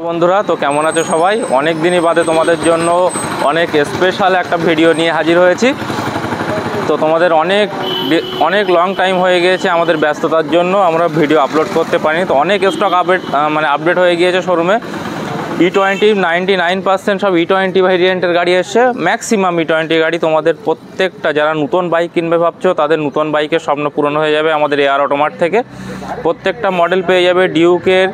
বন্ধুরা, তো কেমন আছো সবাই? অনেক দিনই বাদে তোমাদের জন্য অনেক স্পেশাল একটা ভিডিও নিয়ে হাজির হয়েছি। তো তোমাদের অনেক লং টাইম হয়ে গিয়েছে, আমাদের ব্যস্ততার জন্য আমরা ভিডিও আপলোড করতে পারিনি। তো অনেক স্টক আপডেট হয়ে গিয়েছে শোরুমে। E20 99% সব E20 ভেরিয়েন্টের গাড়ি এসছে, ম্যাক্সিমাম E20 গাড়ি। তোমাদের প্রত্যেকটা যারা নতুন বাইক কিনবে ভাবছো, তাদের নতুন বাইকের স্বপ্ন পূরণ হয়ে যাবে আমাদের এআর অটোমার্ট থেকে। প্রত্যেকটা মডেল পেয়ে যাবে ডিউকের,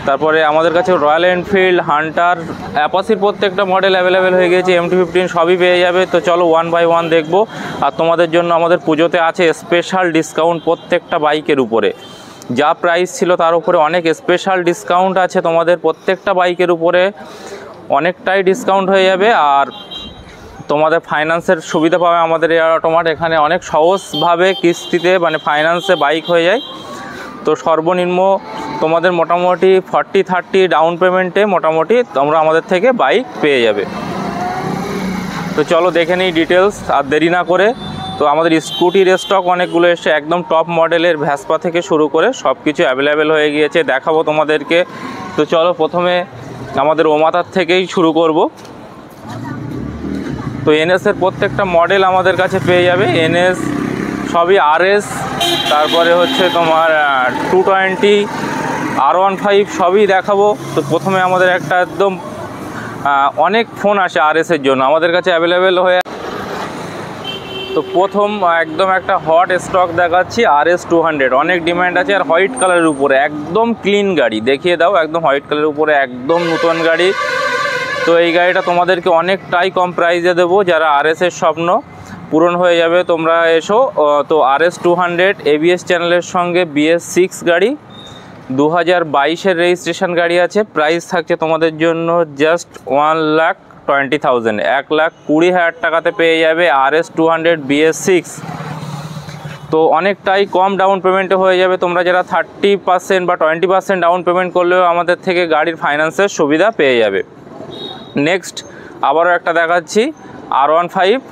তারপরে আমাদের কাছে রয়্যাল এনফিল্ড, হান্টার, অ্যাপাসির প্রত্যেকটা মডেল অ্যাভেলেবেল হয়ে গেছে, MT-15 সবই পেয়ে যাবে। তো চলো ওয়ান বাই ওয়ান দেখবো। আর তোমাদের জন্য আমাদের পুজোতে আছে স্পেশাল ডিসকাউন্ট প্রত্যেকটা বাইকের উপরে। যা প্রাইস ছিল তার উপরে অনেক স্পেশাল ডিসকাউন্ট আছে, তোমাদের প্রত্যেকটা বাইকের উপরে অনেকটাই ডিসকাউন্ট হয়ে যাবে। আর তোমাদের ফাইন্যান্সের সুবিধা পাবে আমাদের এআর অটোমার্ট। এখানে অনেক সহজভাবে কিস্তিতে ফাইন্যান্সে বাইক হয়ে যায়। তো সর্বনিম্ন তোমাদের মোটামুটি 40-30 ডাউন পেমেন্টে মোটামুটি তোমরা আমাদের থেকে বাইক পেয়ে যাবে। তো চলো দেখে নিই ডিটেলস আর দেরি না করে। তো আমাদের স্কুটির স্টক অনেকগুলো এসে, একদম টপ মডেলের ভ্যাসপা থেকে শুরু করে সব কিছু অ্যাভেলেবেল হয়ে গিয়েছে, দেখাবো তোমাদেরকে। তো চলো প্রথমে আমাদের ওমাতার থেকেই শুরু করব। তো এনএসের প্রত্যেকটা মডেল আমাদের কাছে পেয়ে যাবে। এনএস সবই RS, তারপরে হচ্ছে তোমার 220, R15 সবই দেখাবো। তো প্রথমে আমাদের একটা একদম অনেক ফোন আসে RS-এর জন্য আমাদের কাছে অ্যাভেলেবেল হয়ে। তো প্রথম একদম একটা হট স্টক দেখাচ্ছি, RS 200। অনেক ডিমান্ড আছে, আর হোয়াইট কালারের উপরে একদম ক্লিন গাড়ি। দেখিয়ে দাও, একদম হোয়াইট কালারের উপরে একদম নতুন গাড়ি। তো এই গাড়িটা তোমাদেরকে অনেকটাই কম প্রাইসে দেবো, যারা RS-এর স্বপ্ন পূরণ হয়ে যাবে তোমরা এসো। তো RS 200 ABS চ্যানেলের সঙ্গে BS6 গাড়ি, 2022-এর রেজিস্ট্রেশন গাড়ি আছে। প্রাইস থাকছে তোমাদের জন্য জাস্ট 1,20,000, 1,20,000 টাকাতে পেয়ে যাবে RS 200 BS6। তো অনেকটাই কম ডাউন পেমেন্টে হয়ে যাবে। তোমরা যারা 30% বা 20% ডাউন পেমেন্ট করলেও আমাদের থেকে গাড়ির ফাইন্যান্সের সুবিধা পেয়ে যাবে। নেক্সট আবারও একটা দেখাচ্ছি, R15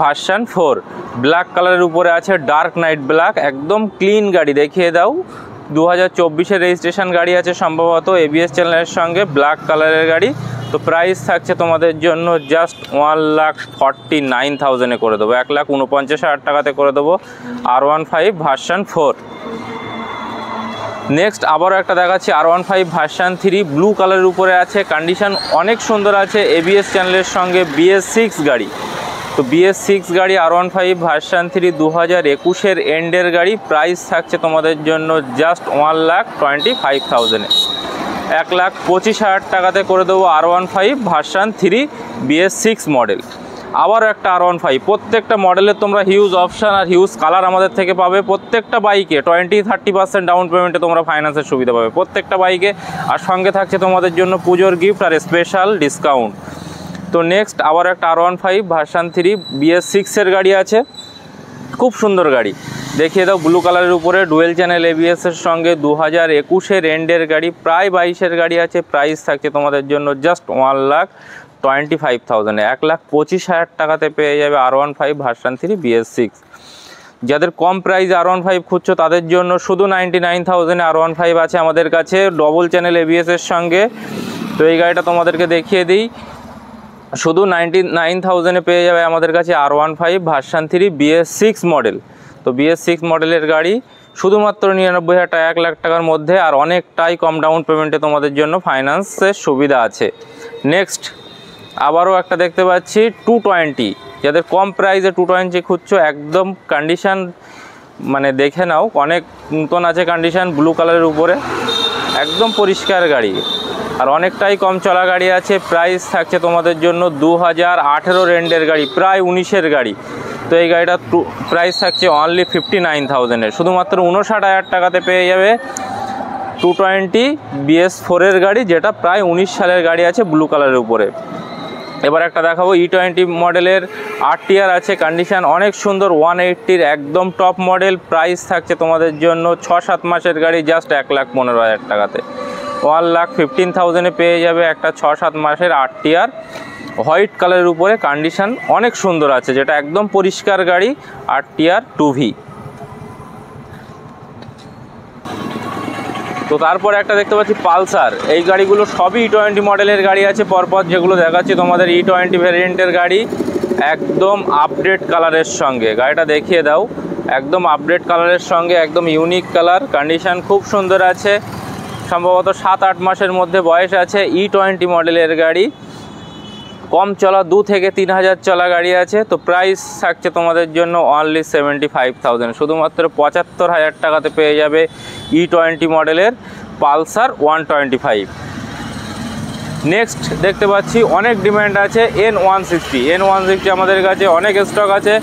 ভার্সন 4, ব্ল্যাক কালারের উপরে আছে, ডার্ক নাইট ব্ল্যাক, একদম ক্লিন গাড়ি। দেখিয়ে দাও, 2024-এর রেজিস্ট্রেশন গাড়ি আছে সম্ভবত, ABS চ্যানেলের সঙ্গে ব্ল্যাক কালারের গাড়ি। তো প্রাইস থাকছে তোমাদের জন্য জাস্ট 1,49,000-এ করে দেবো, 1,49,000 টাকাতে করে দেবো R15 ভার্সন 4। নেক্সট আবারও একটা দেখাচ্ছি, R15 ভার্সন 3, ব্লু কালারের উপরে আছে, কন্ডিশন অনেক সুন্দর আছে, ABS চ্যানেলের সঙ্গে BS6 গাড়ি। তো BS6 গাড়ি R15 ভার্সন 3, 2021-এর এন্ডের গাড়ি। প্রাইস থাকছে তোমাদের জন্য জাস্ট 1,25,000-এ, 1,25,000 টাকাতে করে দেবো R15 ভার্সন 3 BS6 মডেল। আবারও একটা R15, প্রত্যেকটা মডেলের তোমরা হিউজ অপশান আর হিউজ কালার আমাদের থেকে পাবে। প্রত্যেকটা বাইকে 20-30% ডাউন পেমেন্টে তোমরা ফাইন্যান্সের সুবিধা পাবে প্রত্যেকটা বাইকে। আর সঙ্গে থাকছে তোমাদের জন্য পুজোর গিফট আর স্পেশাল ডিসকাউন্ট। তো নেক্সট আবার একটা R15 ভার্সন 3 BS6-এর গাড়ি আছে, খুব সুন্দর গাড়ি। দেখিয়ে দাও, ব্লু কালারের উপরে ডুয়েল চ্যানেল ABS-এর সঙ্গে, 2021-এর এন্ডের গাড়ি, প্রায় 22-এর গাড়ি আছে। প্রাইস থাকছে তোমাদের জন্য জাস্ট 1,25,000-এ, 1,25,000 টাকাতে পেয়ে যাবে R15 ভার্সন 3 BS6। যাদের কম প্রাইস R15 খুঁজছো তাদের জন্য শুধু 99,000-এ R15 আছে আমাদের কাছে, ডবল চ্যানেল ABS-এর সঙ্গে। তো এই গাড়িটা তোমাদেরকে দেখিয়ে দিই, শুধু 99,000-এ পেয়ে যাবে আমাদের কাছে R15 ভার্সন 3 BS6 মডেল। তো BS6 মডেলের গাড়ি শুধুমাত্র 99,000 টাকা, 1,00,000 টাকার মধ্যে, আর অনেকটাই কম ডাউন পেমেন্টে তোমাদের জন্য ফাইন্যান্সের সুবিধা আছে। নেক্সট আবারও একটা দেখতে পাচ্ছি 220, যাদের কম প্রাইসে 220 খুঁজছো, একদম কন্ডিশন দেখে নাও, অনেক নতুন আছে কন্ডিশন, ব্লু কালারের উপরে একদম পরিষ্কার গাড়ি, আর অনেকটাই কম চলা গাড়ি আছে। প্রাইস থাকছে তোমাদের জন্য 2018-এর এন্ডের গাড়ি, প্রায় 19-এর গাড়ি। তো এই গাড়িটা প্রাইস থাকছে অনলি 59,000-এর, শুধুমাত্র 59,000 টাকাতে পেয়ে যাবে 220 BS4-এর গাড়ি, যেটা প্রায় 19 সালের গাড়ি আছে, ব্লু কালারের উপরে। এবার একটা দেখাবো, E20 মডেলের RTR আছে, কন্ডিশন অনেক সুন্দর, 180-র একদম টপ মডেল। প্রাইস থাকছে তোমাদের জন্য 6-7 মাসের গাড়ি, জাস্ট 1,15,000 টাকাতে, 1,15,000-এ পেয়ে যাবে একটা 6-7 মাসের RTR, হোয়াইট কালারের উপরে, কন্ডিশন অনেক সুন্দর আছে, যেটা একদম পরিষ্কার গাড়ি, RTR 2V। তো তারপরে একটা দেখতে পাচ্ছি পালসার। এই গাড়িগুলো সবই E20 মডেলের গাড়ি আছে পরপর, যেগুলো দেখাচ্ছি তোমাদের E20 ভ্যারিয়েন্টের গাড়ি, একদম আপডেট কালারের সঙ্গে। গাড়িটা দেখিয়ে দাও, একদম আপডেট কালারের সঙ্গে, একদম ইউনিক কালার, কন্ডিশন খুব সুন্দর আছে, সম্ভবত 7-8 মাসের মধ্যে বয়স আছে। E20 মডেলের গাড়ি, কম চলা 2 থেকে 3 হাজার চলা গাড়ি আছে। তো প্রাইস থাকছে তোমাদের জন্য অনলি 75,000, শুধুমাত্র 75,000 টাকাতে পেয়ে যাবে E20 মডেলের পালসার 125। নেক্সট দেখতে পাচ্ছি অনেক ডিমান্ড আছে N160। N160 আমাদের কাছে অনেক স্টক আছে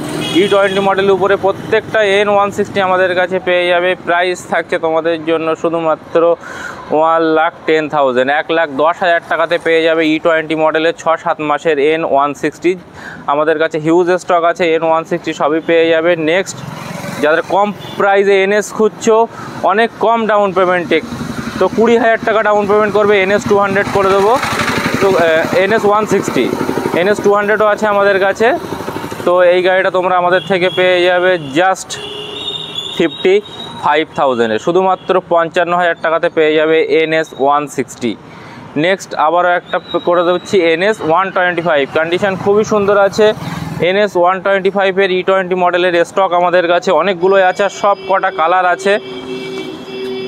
E20 মডেলের উপরে, প্রত্যেকটা N160 আমাদের কাছে পেয়ে যাবে। প্রাইস থাকছে তোমাদের জন্য শুধুমাত্র 1,10,000, 1,10,000 টাকাতে পেয়ে যাবে E20 মডেলের 6-7 মাসের N160। আমাদের কাছে হিউজ স্টক আছে N160, সবই পেয়ে যাবে। নেক্সট, যাদের কম প্রাইসে NS খুঁজছো, অনেক কম ডাউন পেমেন্টে, তো 20,000 টাকা ডাউন পেমেন্ট করবে, NS 200 করে দেবো। তো NS 160, NS 200ও আছে আমাদের কাছে। তো এই গাড়িটা তোমরা আমাদের থেকে পেয়ে যাবে জাস্ট 55,000-এ, শুধুমাত্র 55,000 টাকাতে পেয়ে যাবে NS 160। নেক্সট আবারও একটা করে দিচ্ছি NS 125, কন্ডিশন খুবই সুন্দর আছে। NS 125-এর E20 মডেলের স্টক আমাদের কাছে অনেকগুলোই আছে, সব কটা কালার আছে।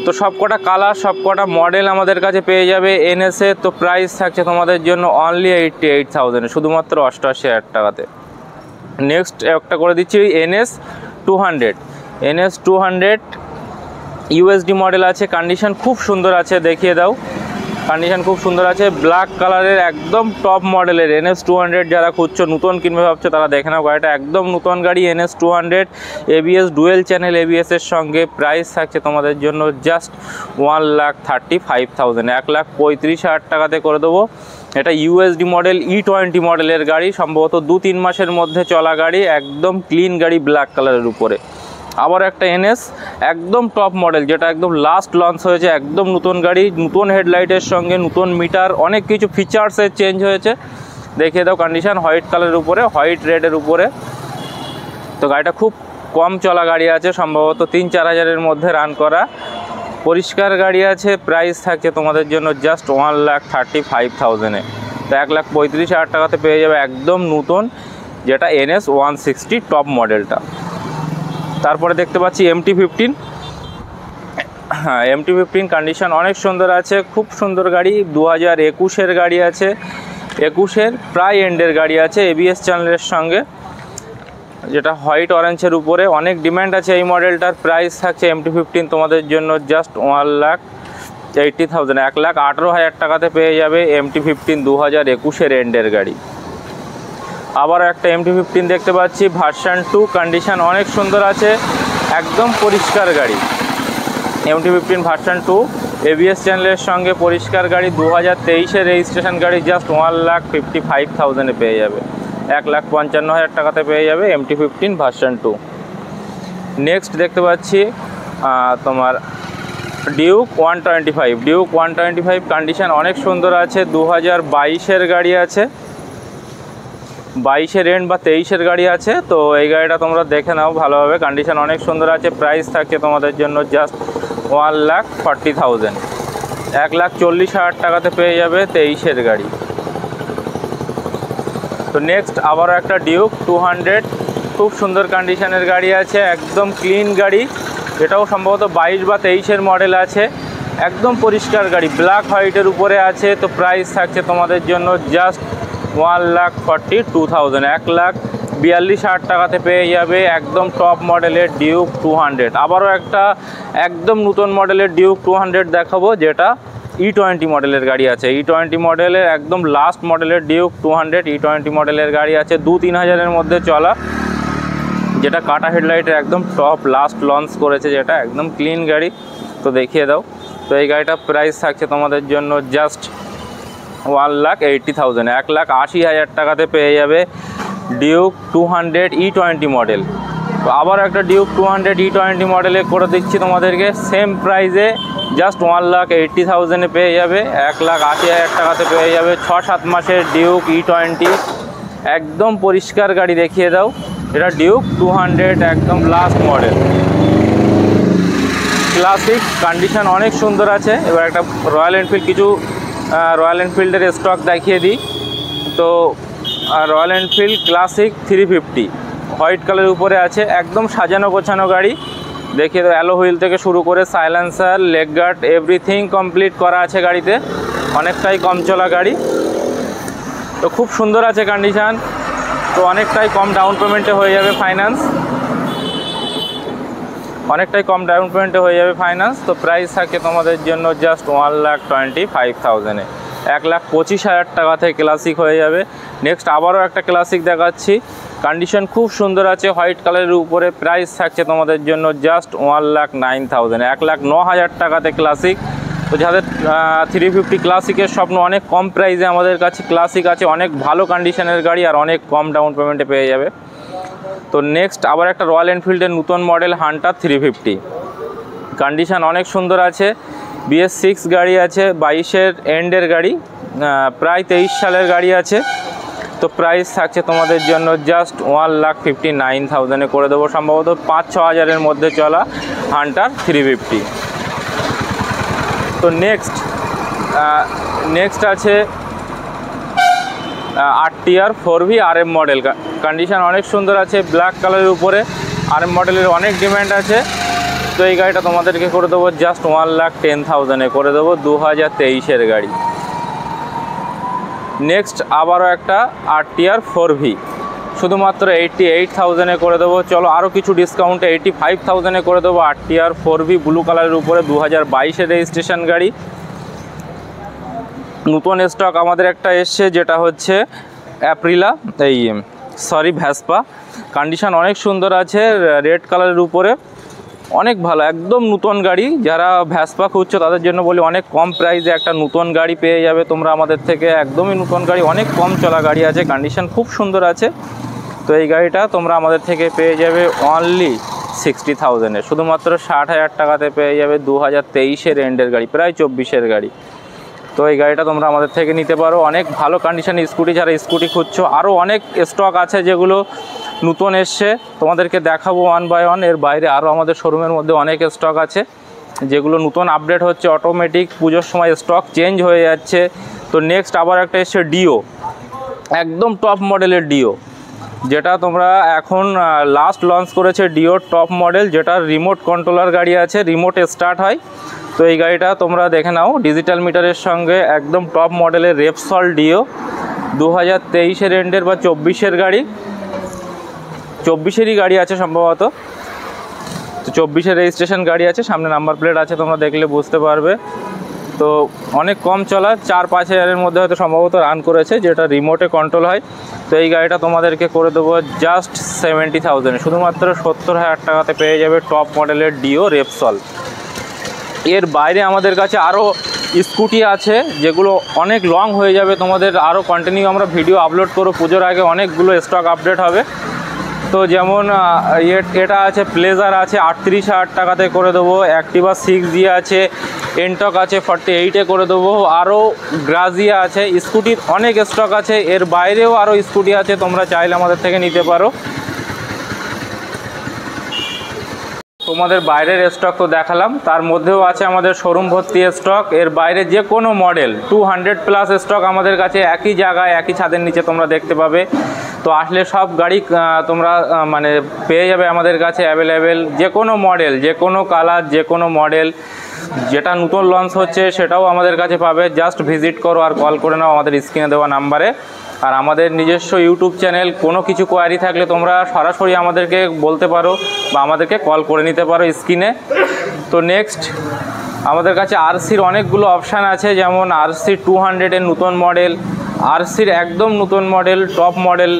তো সব কটা কালার, সব কটা মডেল আমাদের কাছে পেয়ে যাবে NS-এ। তো প্রাইস থাকছে তোমাদের জন্য অনলি 88,000, শুধুমাত্র 88,000 টাকাতে। নেক্সট একটা করে দিচ্ছি NS 200। NS 200 USD মডেল আছে, কন্ডিশন খুব সুন্দর আছে, দেখিয়ে দাও। কন্ডিশন খুব সুন্দর আছে, ব্ল্যাক কালারের একদম টপ মডেলের NS 200। যারা খুঁজছো, নতুন কিনবে ভাবছো, তারা দেখে নাও, গাড়িটা একদম নতুন গাড়ি NS 200, ABS ডুয়েল চ্যানেল ABS-এর সঙ্গে। প্রাইস থাকছে তোমাদের জন্য জাস্ট 1,35,000, 1,35,000 টাকাতে করে দেবো। এটা USD মডেল E20 মডেলের গাড়ি, সম্ভবত 2-3 মাসের মধ্যে চলা গাড়ি, একদম ক্লিন গাড়ি, ব্ল্যাক কালারের উপরে। আবার একটা NS একদম টপ মডেল, যেটা একদম লাস্ট লঞ্চ হয়েছে, একদম নতুন গাড়ি, নতুন হেডলাইটের সঙ্গে, নতুন মিটার, অনেক কিছু ফিচার্সের চেঞ্জ হয়েছে। দেখিয়ে দাও কন্ডিশন, হোয়াইট কালারের উপরে, হোয়াইট রেডের উপরে। তো গাড়িটা খুব কম চলা গাড়ি আছে, সম্ভবত 3-4 হাজারের মধ্যে রান করা, পরিষ্কার গাড়ি আছে। প্রাইস থাকছে তোমাদের জন্য জাস্ট 1,35,000-এ। তো 1,35,000 টাকাতে পেয়ে যাবে একদম নতুন, যেটা NS 160 টপ মডেলটা। তারপরে দেখতে পাচ্ছি MT-15। হ্যাঁ, MT-15 কন্ডিশন অনেক সুন্দর আছে, খুব সুন্দর গাড়ি, 2021-এর গাড়ি আছে, 21-এর প্রায় এন্ডের গাড়ি আছে, ABS চ্যানেলের সঙ্গে, যেটা হোয়াইট অরেঞ্জের উপরে। অনেক ডিমান্ড আছে এই মডেলটার। প্রাইস থাকছে MT-15 তোমাদের জন্য জাস্ট 1,80,000, 1,18,000 টাকাতে পেয়ে যাবে MT-15 2021-এর এন্ডের গাড়ি। আবার একটা MT-15 দেখতে পাচ্ছি ভার্সন 2, কন্ডিশন অনেক সুন্দর আছে, একদম পরিষ্কার গাড়ি। MT-15 ভার্সন 2 ABS চ্যানেলের সঙ্গে, পরিষ্কার গাড়ি, 2023-এর রেজিস্ট্রেশন গাড়ি, জাস্ট 1,55,000-এ পেয়ে যাবে, 1,55,000 টাকাতে পেয়ে যাবে MT-15 ভার্সন 2। নেক্সট দেখতে পাচ্ছি তোমার ডিউক 125। ডিউক 125 কন্ডিশন অনেক সুন্দর আছে, 2022-এর গাড়ি আছে, 22-এর এন্ড বা 23-এর গাড়ি আছে। তো এই গাড়িটা তোমরা দেখে নাও ভালোভাবে, কন্ডিশন অনেক সুন্দর আছে। প্রাইস থাকছে তোমাদের জন্য জাস্ট 1,40,000, 1,40,000 টাকাতে পেয়ে যাবে 23-এর গাড়ি। তো নেক্সট আবারও একটা ডিউক 200, খুব সুন্দর কন্ডিশনের গাড়ি আছে, একদম ক্লিন গাড়ি, এটাও সম্ভবত 22 বা 23-এর মডেল আছে, একদম পরিষ্কার গাড়ি, ব্ল্যাক হোয়াইটের উপরে আছে। তো প্রাইস থাকছে তোমাদের জন্য জাস্ট 1,42,000, 1,42,000 টাকাতে পেয়ে যাবে একদম টপ মডেলের ডিউক 200। আবারও একটা একদম নতুন মডেলের ডিউক 200 দেখাবো, যেটা E20 মডেলের গাড়ি আছে। E20 মডেলের একদম লাস্ট মডেলের ডিউক 200 E20 মডেলের গাড়ি আছে, 2-3 হাজারের মধ্যে চলা, যেটা কাটা হেডলাইটের একদম টপ লাস্ট লঞ্চ করেছে, যেটা একদম ক্লিন গাড়ি। তো দেখিয়ে দাও। তো এই গাড়িটার প্রাইস থাকছে তোমাদের জন্য জাস্ট 1,80,000, 1,80,000 টাকাতে পেয়ে যাবে ডিউক 200 E20 মডেল। তো আবার একটা ডিউক 200 E20 মডেলে করে দিচ্ছি তোমাদেরকে সেম প্রাইসে, জাস্ট 1,80,000-এ পেয়ে যাবে, 1,80,000 টাকাতে পেয়ে যাবে 6-7 মাসের ডিউক E20, একদম পরিষ্কার গাড়ি। দেখিয়ে দাও, এটা ডিউক 200 একদম লাস্ট মডেল। ক্লাসিক, কন্ডিশন অনেক সুন্দর আছে। এবার একটা রয়্যাল এনফিল্ড, কিছু রয়্যাল এনফিল্ডের স্টক দেখিয়ে দিই। তো রয়্যাল এনফিল্ড ক্লাসিক 350 হোয়াইট কালারের উপরে আছে, একদম সাজানো গোছানো গাড়ি। দেখিয়ে তো অ্যালো হুইল থেকে শুরু করে silencer, leg guard, everything complete করা আছে গাড়িতে। অনেকটাই কম চলা গাড়ি, তো খুব সুন্দর আছে কন্ডিশান। তো অনেকটাই কম ডাউন পেমেন্টে হয়ে যাবে ফাইন্যান্স, তো প্রাইস থাকে তোমাদের জন্য জাস্ট 1,25,000-এ, 1,25,000 টাকা থেকে ক্লাসিক হয়ে যাবে। নেক্সট আবারও একটা ক্লাসিক দেখাচ্ছি, কন্ডিশন খুব সুন্দর আছে, হোয়াইট কালারের উপরে। প্রাইস থাকছে তোমাদের জন্য জাস্ট 1,09,000, 1,09,000 টাকাতে ক্লাসিক। তো যাদের 350 ক্লাসিকের স্বপ্ন, অনেক কম প্রাইসে আমাদের কাছে ক্লাসিক আছে, অনেক ভালো কন্ডিশনের গাড়ি আর অনেক কম ডাউন পেমেন্টে পেয়ে যাবে। তো নেক্সট আবার একটা রয়্যাল এনফিল্ডের নতুন মডেল হান্টার 350, কন্ডিশান অনেক সুন্দর আছে। BS6 গাড়ি আছে, 22-এর এন্ডের গাড়ি, প্রায় 23 সালের গাড়ি আছে। তো প্রাইস থাকছে তোমাদের জন্য জাস্ট 1,59,000-এ করে দেবো, সম্ভবত 5-6 হাজারের মধ্যে চলা হান্টার 350। তো নেক্সট আছে RTR 4V RM model, condition অনেক সুন্দর আছে, ব্ল্যাক কালারের উপরে। RM মডেলের অনেক ডিমান্ড আছে। তো এই গাড়িটা তোমাদেরকে করে দেবো জাস্ট 1,10,000-এ করে দেবো, 2023-এর গাড়ি। নেক্সট আবারও একটা RTR 4V, শুধুমাত্র 88,000-এ করে দেবো। চলো আরও কিছু ডিসকাউন্টে 85,000-এ করে দেবো RTR 4V ব্লু কালারের উপরে, 2022-এর রেজিস্ট্রেশন গাড়ি। নতুন স্টক আমাদের একটা এসছে, যেটা হচ্ছে ভ্যাসপা, কন্ডিশান অনেক সুন্দর আছে, রেড কালারের উপরে, অনেক ভালো, একদম নতুন গাড়ি। যারা ভ্যাসপা খুঁজছো তাদের জন্য বলি, অনেক কম প্রাইসে একটা নতুন গাড়ি পেয়ে যাবে তোমরা আমাদের থেকে, একদমই নতুন গাড়ি, অনেক কম চলা গাড়ি আছে, কন্ডিশান খুব সুন্দর আছে। তো এই গাড়িটা তোমরা আমাদের থেকে পেয়ে যাবে অনলি 60,000-এ, শুধুমাত্র 60,000 টাকাতে পেয়ে যাবে, 2023-এর এন্ডের গাড়ি, প্রায় 24-এর গাড়ি। তো এই গাড়িটা তোমরা আমাদের থেকে নিতে পারো, অনেক ভালো কন্ডিশনের স্কুটি। যারা স্কুটি খুঁজছো, আরও অনেক স্টক আছে যেগুলো নতুন এসছে, তোমাদেরকে দেখাবো ওয়ান বাই ওয়ান। এর বাইরে আরও আমাদের শোরুমের মধ্যে অনেক স্টক আছে যেগুলো নতুন আপডেট হচ্ছে, অটোমেটিক পুজোর সময় স্টক চেঞ্জ হয়ে যাচ্ছে। তো নেক্সট আবার একটা এসছে ডিও, একদম টপ মডেলের ডিও, যেটা তোমরা এখন লাস্ট লঞ্চ করেছে ডিওর টপ মডেল, যেটা রিমোট কন্ট্রোলার গাড়ি আছে, রিমোট স্টার্ট হয়। তো এই গাড়িটা তোমরা দেখে নাও, ডিজিটাল মিটারের সঙ্গে একদম টপ মডেলের রেপসল ডিও, 2023-এর এন্ডের বা 24-এর গাড়ি, 24-এরই গাড়ি আছে সম্ভবত। তো 24-এর রেজিস্ট্রেশন গাড়ি আছে, সামনে নাম্বার প্লেট আছে, তোমরা দেখলে বুঝতে পারবে। তো অনেক কম চলা, 4-5 হাজারের মধ্যে হয়তো সম্ভবত রান করেছে, যেটা রিমোটে কন্ট্রোল হয়। তো এই গাড়িটা তোমাদেরকে করে দেবো জাস্ট 70,000-এ, শুধুমাত্র 70,000 টাকাতে পেয়ে যাবে টপ মডেলের ডিও রেপসল। এর বাইরে আমাদের কাছে আরও স্কুটি আছে যেগুলো অনেক লং হয়ে যাবে, তোমাদের আরও কন্টিনিউ আমরা ভিডিও আপলোড করব, পুজোর আগে অনেকগুলো স্টক আপডেট হবে। তো যেমন এটা আছে, প্লেজার আছে 38,000 টাকাতে করে দেবো, অ্যাক্টিভা 6G আছে, এনটক আছে 48-এ করে দেবো, আরও গ্রাজিয়া আছে, স্কুটির অনেক স্টক আছে। এর বাইরেও আরও স্কুটি আছে, তোমরা চাইলে আমাদের থেকে নিতে পারো। তোমাদের বাইরের স্টক তো দেখালাম, তার মধ্যেও আছে আমাদের শোরুম ভর্তি স্টক। এর বাইরে যে কোনো মডেল 200+ স্টক আমাদের কাছে একই জায়গায়, একই ছাদের নিচে তোমরা দেখতে পাবে। তো আসলে সব গাড়ি তোমরা মানে পেয়ে যাবে আমাদের কাছে অ্যাভেলেবেল, যে কোনো মডেল, যে কোনো কালার, যে কোনো মডেল, যেটা নতুন লঞ্চ হচ্ছে সেটাও আমাদের কাছে পাবে। জাস্ট ভিজিট করো আর কল করে নাও আমাদের স্ক্রিনে দেওয়া নাম্বারে। আর আমাদের নিজস্ব ইউটিউব চ্যানেল, কোনো কিছু কোয়ারি থাকলে তোমরা সরাসরি আমাদেরকে বলতে পারো বা আমাদেরকে কল করে নিতে পারো স্ক্রিনে। তো নেক্সট আমাদের কাছে আরসির অনেকগুলো অপশান আছে, যেমন RC 200-এর নতুন মডেল, RCর একদম নতুন মডেল, টপ মডেল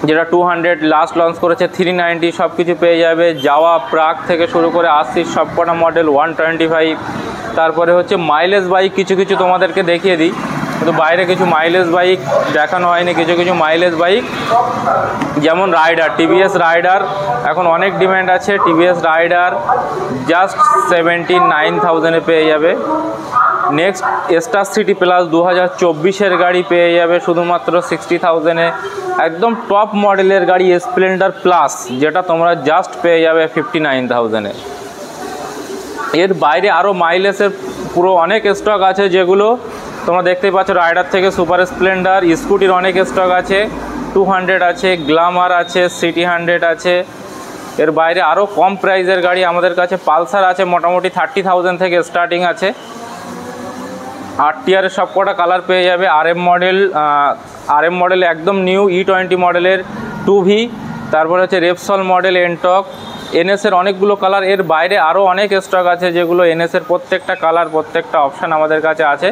যেটা 200 লাস্ট লঞ্চ করেছে, 390 সব কিছু পেয়ে যাবে। যাওয়া প্রাগ থেকে শুরু করে RCর সবকটা মডেল 125। তারপরে হচ্ছে মাইলেজ বাইক, কিছু কিছু তোমাদেরকে দেখিয়ে দিই, কিন্তু বাইরে কিছু মাইলেজ বাইক দেখানো হয়নি। কিছু কিছু মাইলেজ বাইক যেমন রাইডার, TVS রাইডার এখন অনেক ডিমান্ড আছে, TVS রাইডার জাস্ট 79,000-এ পেয়ে যাবে। নেক্সট স্টার সিটি প্লাস 2024-এর গাড়ি পেয়ে যাবে শুধুমাত্র 60,000-এ। একদম টপ মডেলের গাড়ি স্প্লেন্ডার প্লাস, যেটা তোমরা জাস্ট পেয়ে যাবে 59,000-এ। এর বাইরে আরও মাইলেজের পুরো অনেক স্টক আছে, যেগুলো তোমরা দেখতেই পাচ্ছ। রাইডার থেকে সুপার স্প্লেন্ডার, স্কুটির অনেক স্টক আছে, 200 আছে, গ্ল্যামার আছে, সিটি 100 আছে। এর বাইরে আরও কম প্রাইজের গাড়ি আমাদের কাছে পালসার আছে, মোটামুটি 30,000 থেকে স্টার্টিং আছে। 8 টিয়ারের সব কটা কালার পেয়ে যাবে। আরএম মডেল একদম নিউ, E20 মডেলের 2V, তারপরে হচ্ছে রেপসল মডেল, এনটক, এনএসের অনেকগুলো কালার। এর বাইরে আরও অনেক স্টক আছে, যেগুলো এনএসের প্রত্যেকটা কালার, প্রত্যেকটা অপশান আমাদের কাছে আছে।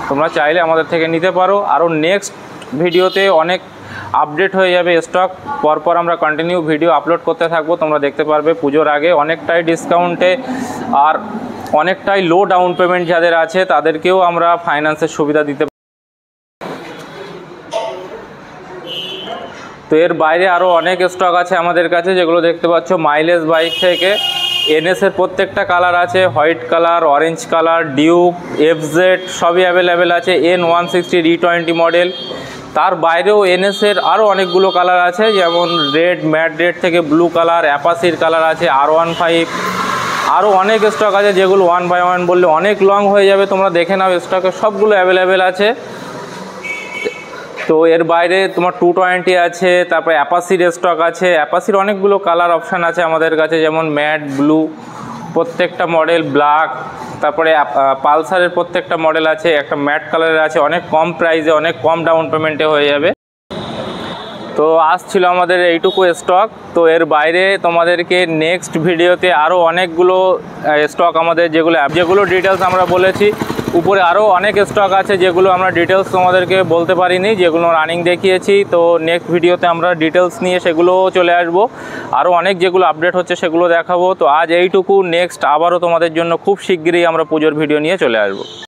তোমরা চাইলে আমাদের থেকে নিতে পারো। আরও নেক্সট ভিডিওতে অনেক আপডেট হয়ে যাবে স্টক, পরপর আমরা কন্টিনিউ ভিডিও আপলোড করতে থাকবো। তোমরা দেখতে পারবে পুজোর আগে অনেকটাই ডিসকাউন্টে আর অনেকটাই লো ডাউন পেমেন্ট যাদের আছে তাদেরকেও আমরা ফাইন্যান্সের সুবিধা দিতে। তো এর বাইরে আরও অনেক স্টক আছে আমাদের কাছে, যেগুলো দেখতে পাচ্ছ। মাইলেজ বাইক থেকে এনএসের প্রত্যেকটা কালার আছে, white colour, orange colour, Duke, FZ সবই অ্যাভেলেবেল আছে। N160 E20 মডেল, তার বাইরেও এনএসের আরও অনেকগুলো কালার আছে, যেমন রেড, ম্যাট রেড থেকে ব্লু কালার, অ্যাপাসির কালার আছে, R15, আরও অনেক স্টক আছে, যেগুলো 1 বাই 1 বললে অনেক লং হয়ে যাবে। তোমরা দেখে নাও, স্টকে সবগুলো অ্যাভেলেবেল আছে। তো এর বাইরে তোমার 220 আছে, তারপরে অ্যাপাসির স্টক আছে। অ্যাপাসির অনেকগুলো কালার অপশান আছে আমাদের কাছে, যেমন ম্যাট, ব্লু, প্রত্যেকটা মডেল, ব্ল্যাক, তারপরে পালসারের প্রত্যেকটা মডেল আছে, একটা ম্যাট কালারের আছে। অনেক কম প্রাইসে, অনেক কম ডাউন পেমেন্টে হয়ে যাবে। তো আসছিল আমাদের এইটুকু স্টক। তো এর বাইরে তোমাদেরকে নেক্সট ভিডিওতে আরও অনেকগুলো স্টক আমাদের, যেগুলো ডিটেলস আমরা বলেছি, উপরে আরও অনেক স্টক আছে, যেগুলো আমরা ডিটেলস তোমাদেরকে বলতে পারিনি, যেগুলো রানিং দেখিয়েছি। তো নেক্সট ভিডিওতে আমরা ডিটেলস নিয়ে সেগুলো চলে আসব। আরও অনেক যেগুলো আপডেট হচ্ছে সেগুলো দেখাবো। তো আজ এইটুকু, নেক্সট আবারও তোমাদের জন্য খুব শিগগিরই আমরা পুজোর ভিডিও নিয়ে চলে আসবো।